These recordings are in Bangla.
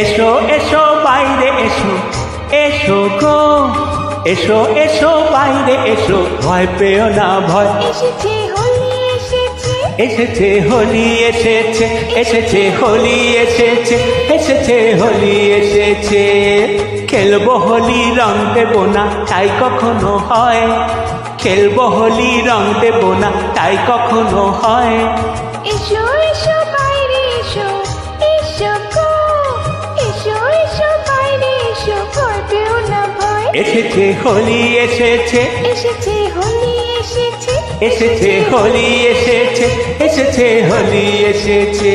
এসো এসো বাইরে এসো, এসো গো, এসো এসো বাইরে এসো, ভয় পেও না ভয়। এসেছে হোলি এসেছে, এসেছে হোলি এসেছে, এসেছে হোলি এসেছে, এসেছে হোলি এসেছে। খেলবো হোলি রং দেবো না তাই কখনো হয়, খেলবো হোলি রং দেবো না তাই কখনো হয়। এসো এসো বাইরে এসো, এসো গো, এসো এসো বাইরে এসো, ভয় পেও না ভয়। এসেছে হোলি এসেছে, এসেছে হোলি এসেছে, এসেছে হোলি এসেছে, এসেছে হোলি এসেছে।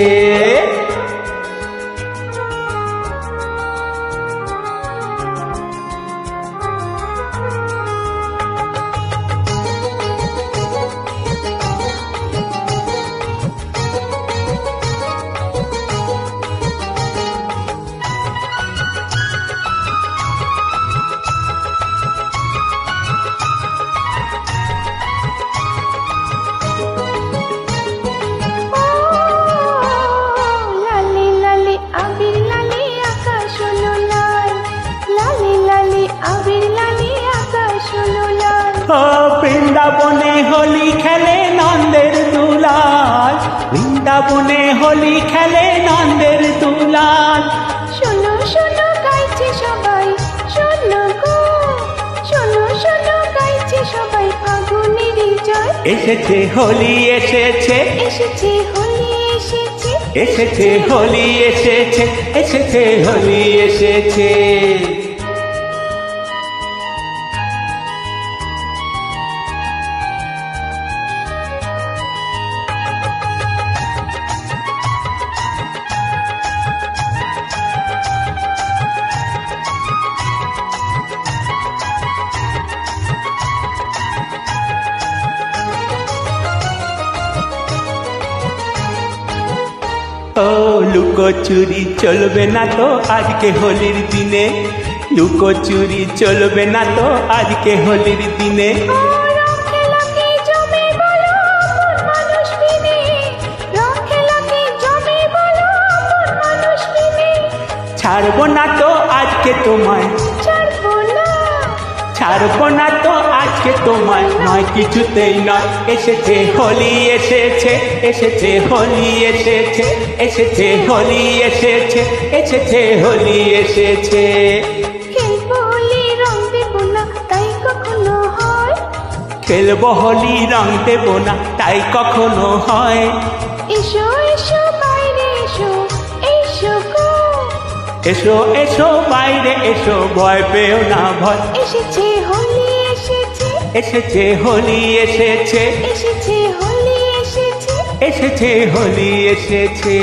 লালে লালে আবির লালে আকাশ হলো লাল, লালে লালে আবির লালে আকাশ হলো লাল। ও বৃন্দাবনে হোলি খেলে নন্দের দুলাল, বৃন্দাবনে হোলি খেলে নন্দের দুলাল। শোনো শোনো গাইছে সবাই, শোনো গো, শোনো শোনো গাইছে সবাই ফাগুনের জয়। এসেছে হোলি এসেছে, এসেছে হোলি এসেছে, এসেছে হোলি এসেছে, এসেছে হোলি এসেছে। ও লুকোচুরি চলবে না তো আজকে হোলির দিনে, লুকোচুরি চলবে না তো আজকে হোলির দিনে। ও রং খেলা কি জমে বলো মন মানুষ বিনে, রং খেলা কি জমে বলো মন মানুষ বিনে। ছাড়বো না তো আজকে তোমায়, ছাড়বো না, ছাড়বো না তো আজকে তোমায়, নয় কিছুতেই নয়। এসেছে হোলি এসেছে, এসেছে হোলি এসেছে, এসেছে হোলি এসেছে, এসেছে হোলি এসেছে। খেলবো হোলি রং দেবো না তাই কখনো হয়। খেলবো হোলি রং দেবো না তাই কখনো হয়। এসো এসো বাইরে এসো, এসো গো, এসো এসো বাইরে এসো, ভয় পেও না ভয়। এসেছে হোলি এসেছে, এসেছে হোলি এসেছে, এসেছে হোলি এসেছে। এসেছে হোলি এসেছে।